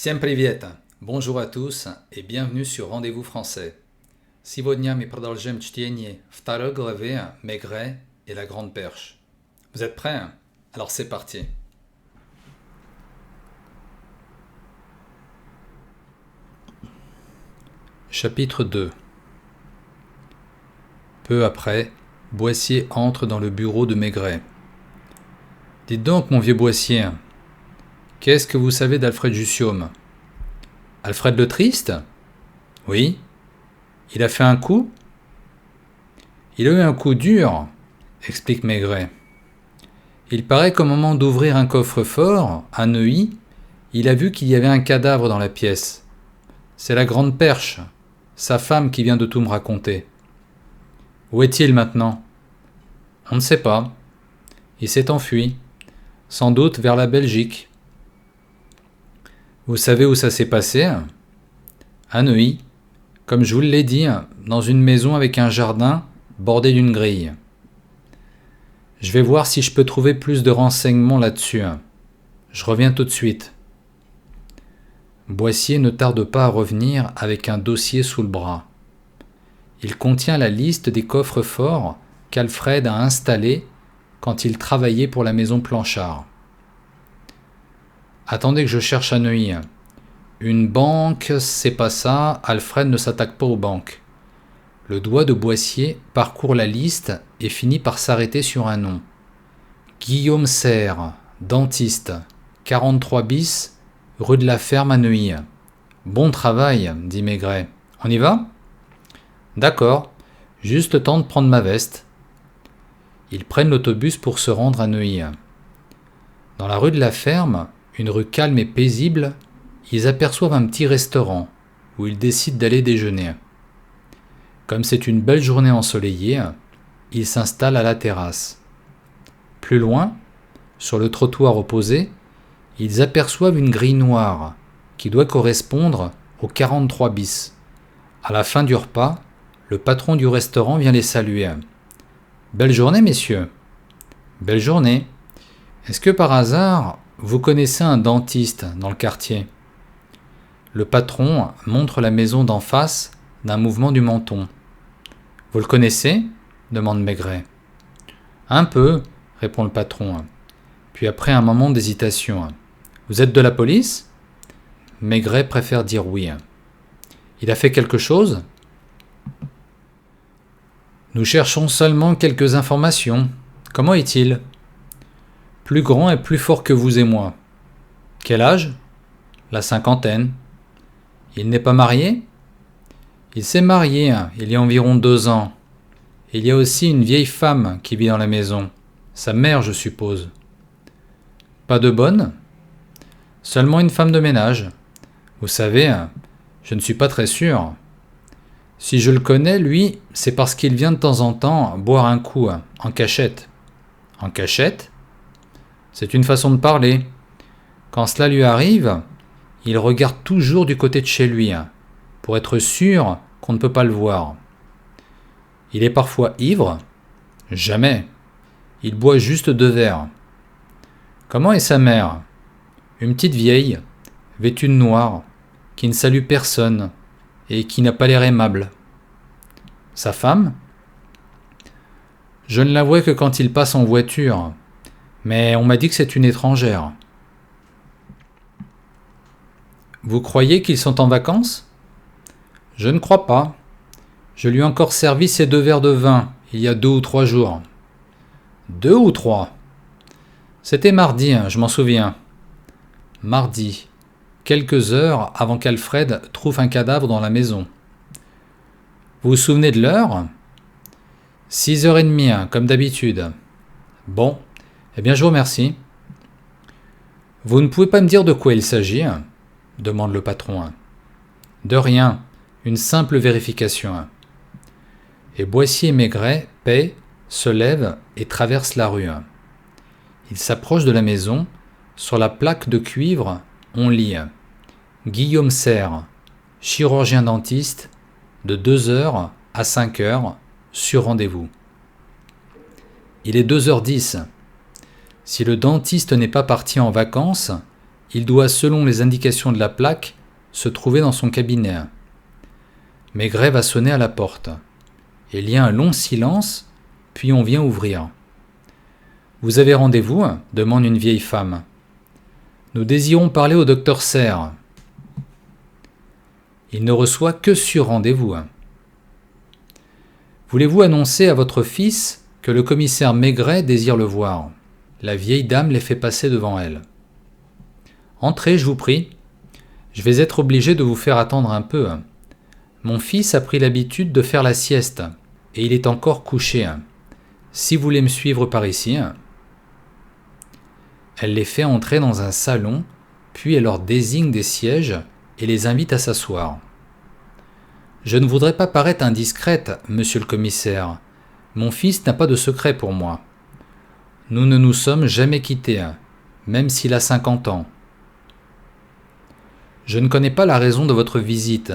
Всем привет! Bonjour à tous et bienvenue sur Rendez-vous français. Сегодня мы продолжим чтение второй главы Maigret et la Grande Perche. Vous êtes prêts? Alors c'est parti. Chapitre 2. Peu après, Boissier entre dans le bureau de Maigret. « Dites donc, mon vieux Boissier, qu'est-ce que vous savez d'Alfred Jussieu? Alfred le Triste? Oui. Il a fait un coup? Il a eu un coup dur, explique Maigret. Il paraît qu'au moment d'ouvrir un coffre-fort, à Neuilly, il a vu qu'il y avait un cadavre dans la pièce. C'est la Grande Perche, sa femme qui vient de tout me raconter. Où est-il maintenant? On ne sait pas. Il s'est enfui, sans doute vers la Belgique. Vous savez où ça s'est passé? À Neuilly, comme je vous l'ai dit, dans une maison avec un jardin bordé d'une grille. Je vais voir si je peux trouver plus de renseignements là-dessus. Je reviens tout de suite. Boissier ne tarde pas à revenir avec un dossier sous le bras. Il contient la liste des coffres-forts qu'Alfred a installés quand il travaillait pour la maison Planchard. Attendez que je cherche à Neuilly. Une banque, c'est pas ça, Alfred ne s'attaque pas aux banques. Le doigt de Boissier parcourt la liste et finit par s'arrêter sur un nom. Guillaume Serre, dentiste, 43 bis, rue de la Ferme à Neuilly. Bon travail, dit Maigret. On y va? D'accord, juste le temps de prendre ma veste. Ils prennent l'autobus pour se rendre à Neuilly. Dans la rue de la Ferme, une rue calme et paisible, ils aperçoivent un petit restaurant où ils décident d'aller déjeuner. Comme c'est une belle journée ensoleillée, ils s'installent à la terrasse. Plus loin, sur le trottoir opposé, ils aperçoivent une grille noire qui doit correspondre au 43 bis. À la fin du repas, le patron du restaurant vient les saluer. « Belle journée, messieurs !»« Belle journée. Est-ce que par hasard, vous connaissez un dentiste dans le quartier ?» Le patron montre la maison d'en face d'un mouvement du menton. « Vous le connaissez ?» demande Maigret. « Un peu, » répond le patron. Puis après un moment d'hésitation. « Vous êtes de la police ?» Maigret préfère dire oui. « Il a fait quelque chose ?» Nous cherchons seulement quelques informations. Comment est-il? Plus grand et plus fort que vous et moi. Quel âge? La cinquantaine. Il n'est pas marié? Il s'est marié il y a environ 2 ans. Il y a aussi une vieille femme qui vit dans la maison. Sa mère, je suppose. Pas de bonne? Seulement une femme de ménage. Vous savez, je ne suis pas très sûr. Si je le connais, lui, c'est parce qu'il vient de temps en temps boire un coup, en cachette. En cachette? C'est une façon de parler. Quand cela lui arrive, il regarde toujours du côté de chez lui, pour être sûr qu'on ne peut pas le voir. Il est parfois ivre? Jamais. Il boit juste 2 verres. Comment est sa mère? Une petite vieille, vêtue de noir, qui ne salue personne et qui n'a pas l'air aimable. Sa femme? Je ne la vois que quand il passe en voiture, mais on m'a dit que c'est une étrangère. Vous croyez qu'ils sont en vacances? Je ne crois pas. Je lui ai encore servi ces 2 verres de vin, il y a 2 ou 3 jours. 2 ou 3? C'était mardi, je m'en souviens. Mardi, quelques heures avant qu'Alfred trouve un cadavre dans la maison. Vous vous souvenez de l'heure? 6h30, comme d'habitude. Bon, eh bien je vous remercie. Vous ne pouvez pas me dire de quoi il s'agit? Demande le patron. De rien, une simple vérification. Et Boissier et Maigret paient, se lèvent et traversent la rue. Ils s'approchent de la maison. Sur la plaque de cuivre, on lit Guillaume Serre, chirurgien dentiste, de 2h à 5h, sur rendez-vous. Il est 2h10. Si le dentiste n'est pas parti en vacances, Il doit, selon les indications de la plaque, se trouver dans son cabinet. Maigret va sonner à la porte. Il y a un long silence, puis on vient ouvrir. « Vous avez rendez-vous » demande une vieille femme. « Nous désirons parler au docteur Serre. » Il ne reçoit que sur rendez-vous. « Voulez-vous annoncer à votre fils que le commissaire Maigret désire le voir ?» La vieille dame les fait passer devant elle. « Entrez, je vous prie. Je vais être obligé de vous faire attendre un peu. Mon fils a pris l'habitude de faire la sieste, et il est encore couché. Si vous voulez me suivre par ici. » Elle les fait entrer dans un salon, puis elle leur désigne des sièges et les invite à s'asseoir. « Je ne voudrais pas paraître indiscrète, monsieur le commissaire. Mon fils n'a pas de secret pour moi. Nous ne nous sommes jamais quittés, même s'il a 50 ans. Je ne connais pas la raison de votre visite,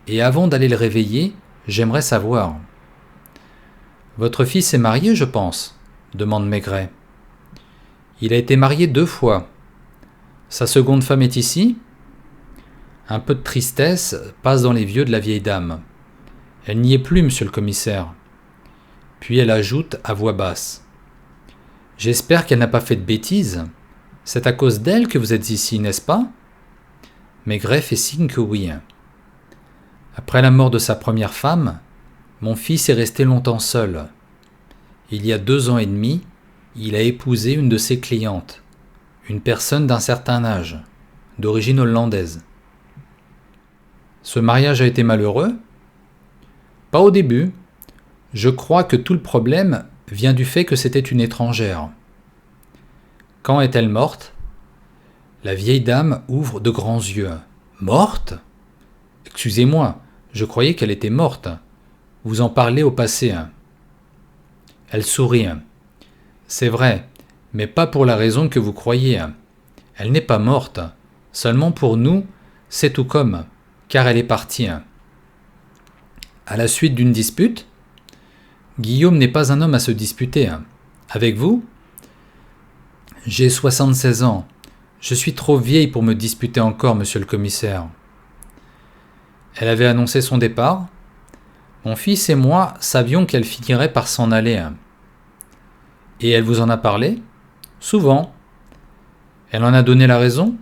et avant d'aller le réveiller, j'aimerais savoir. »« Votre fils est marié, je pense ?» demande Maigret. « Il a été marié 2 fois. Sa seconde femme est ici ?» Un peu de tristesse passe dans les yeux de la vieille dame. « Elle n'y est plus, monsieur le commissaire. » Puis elle ajoute à voix basse. « J'espère qu'elle n'a pas fait de bêtises. C'est à cause d'elle que vous êtes ici, n'est-ce pas ?» Maigret fait signe que oui. « Après la mort de sa première femme, mon fils est resté longtemps seul. Il y a 2 ans et demi, il a épousé une de ses clientes, une personne d'un certain âge, d'origine hollandaise. Ce mariage a été malheureux ? Pas au début. Je crois que tout le problème vient du fait que c'était une étrangère. Quand est-elle morte ? La vieille dame ouvre de grands yeux. Morte ? Excusez-moi, je croyais qu'elle était morte. Vous en parlez au passé. Elle sourit. C'est vrai, mais pas pour la raison que vous croyez. Elle n'est pas morte. Seulement pour nous, c'est tout comme, car elle est partie. À la suite d'une dispute ? Guillaume n'est pas un homme à se disputer. Avec vous ? J'ai 76 ans. Je suis trop vieille pour me disputer encore, monsieur le commissaire. Elle avait annoncé son départ. Mon fils et moi savions qu'elle finirait par s'en aller. Et elle vous en a parlé ? Souvent. Elle en a donné la raison ?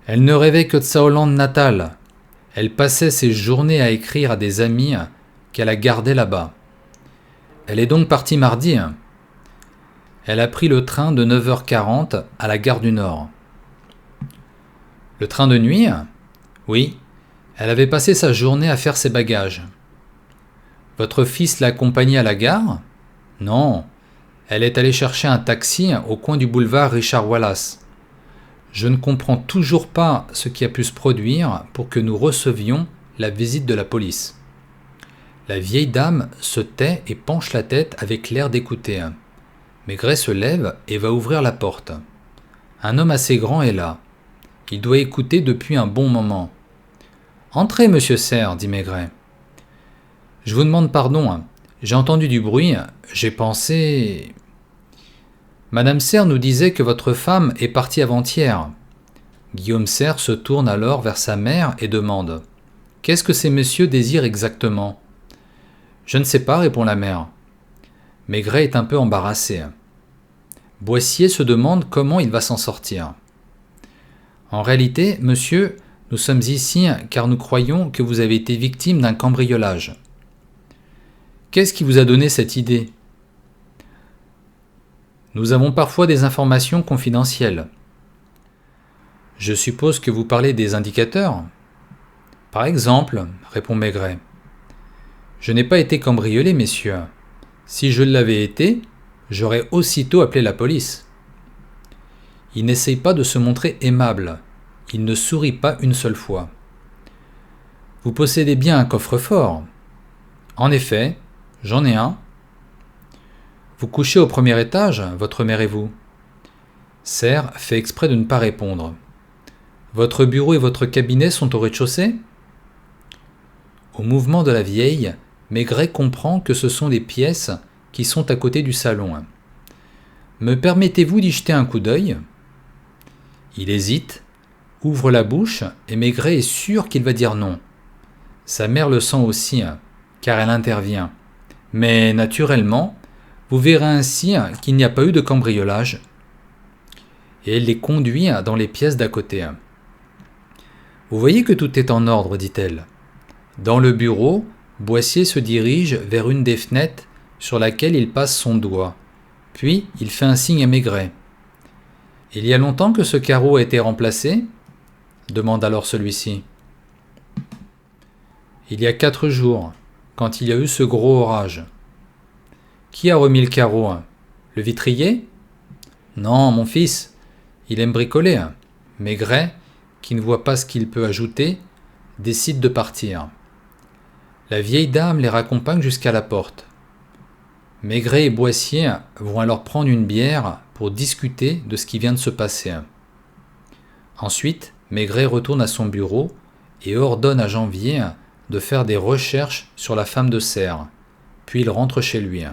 Elle ne rêvait que de sa Hollande natale. Elle passait ses journées à écrire à des amis qu'elle a gardés là-bas. Elle est donc partie mardi. Elle a pris le train de 9h40 à la gare du Nord. Le train de nuit ? Oui. Elle avait passé sa journée à faire ses bagages. Votre fils l'a accompagnée à la gare ? Non. Elle est allée chercher un taxi au coin du boulevard Richard Wallace. Je ne comprends toujours pas ce qui a pu se produire pour que nous recevions la visite de la police. La vieille dame se tait et penche la tête avec l'air d'écouter. Maigret se lève et va ouvrir la porte. Un homme assez grand est là. Il doit écouter depuis un bon moment. « Entrez, monsieur Serre, dit Maigret. Je vous demande pardon. J'ai entendu du bruit. J'ai pensé... Madame Serre nous disait que votre femme est partie avant-hier. » Guillaume Serre se tourne alors vers sa mère et demande « Qu'est-ce que ces messieurs désirent exactement ?» « Je ne sais pas, répond la mère. Maigret est un peu embarrassé. Boissier se demande comment il va s'en sortir. « En réalité, monsieur, nous sommes ici car nous croyons que vous avez été victime d'un cambriolage. » « Qu'est-ce qui vous a donné cette idée ? » « Nous avons parfois des informations confidentielles. »« Je suppose que vous parlez des indicateurs ? » ?»« Par exemple, répond Maigret. Je n'ai pas été cambriolé, messieurs. Si je l'avais été, j'aurais aussitôt appelé la police. Il n'essaye pas de se montrer aimable. Il ne sourit pas une seule fois. Vous possédez bien un coffre-fort ? En effet, j'en ai un. Vous couchez au premier étage, votre mère et vous ? Serre fait exprès de ne pas répondre. Votre bureau et votre cabinet sont au rez-de-chaussée ? Au mouvement de la vieille, Maigret comprend que ce sont les pièces qui sont à côté du salon. Me permettez-vous d'y jeter un coup d'œil ? Il hésite, ouvre la bouche et Maigret est sûr qu'il va dire non. Sa mère le sent aussi, car elle intervient. Mais naturellement, vous verrez ainsi qu'il n'y a pas eu de cambriolage. Et elle les conduit dans les pièces d'à côté. Vous voyez que tout est en ordre, dit-elle. Dans le bureau, Boissier se dirige vers une des fenêtres sur laquelle il passe son doigt. Puis, il fait un signe à Maigret. « Il y a longtemps que ce carreau a été remplacé ?» demande alors celui-ci. « Il y a 4 jours, quand il y a eu ce gros orage. »« Qui a remis le carreau ? Le vitrier ? » ?»« Non, mon fils. Il aime bricoler. » Maigret, qui ne voit pas ce qu'il peut ajouter, décide de partir. La vieille dame les raccompagne jusqu'à la porte. Maigret et Boissier vont alors prendre une bière pour discuter de ce qui vient de se passer. Ensuite, Maigret retourne à son bureau et ordonne à Janvier de faire des recherches sur la femme de serre, puis il rentre chez lui.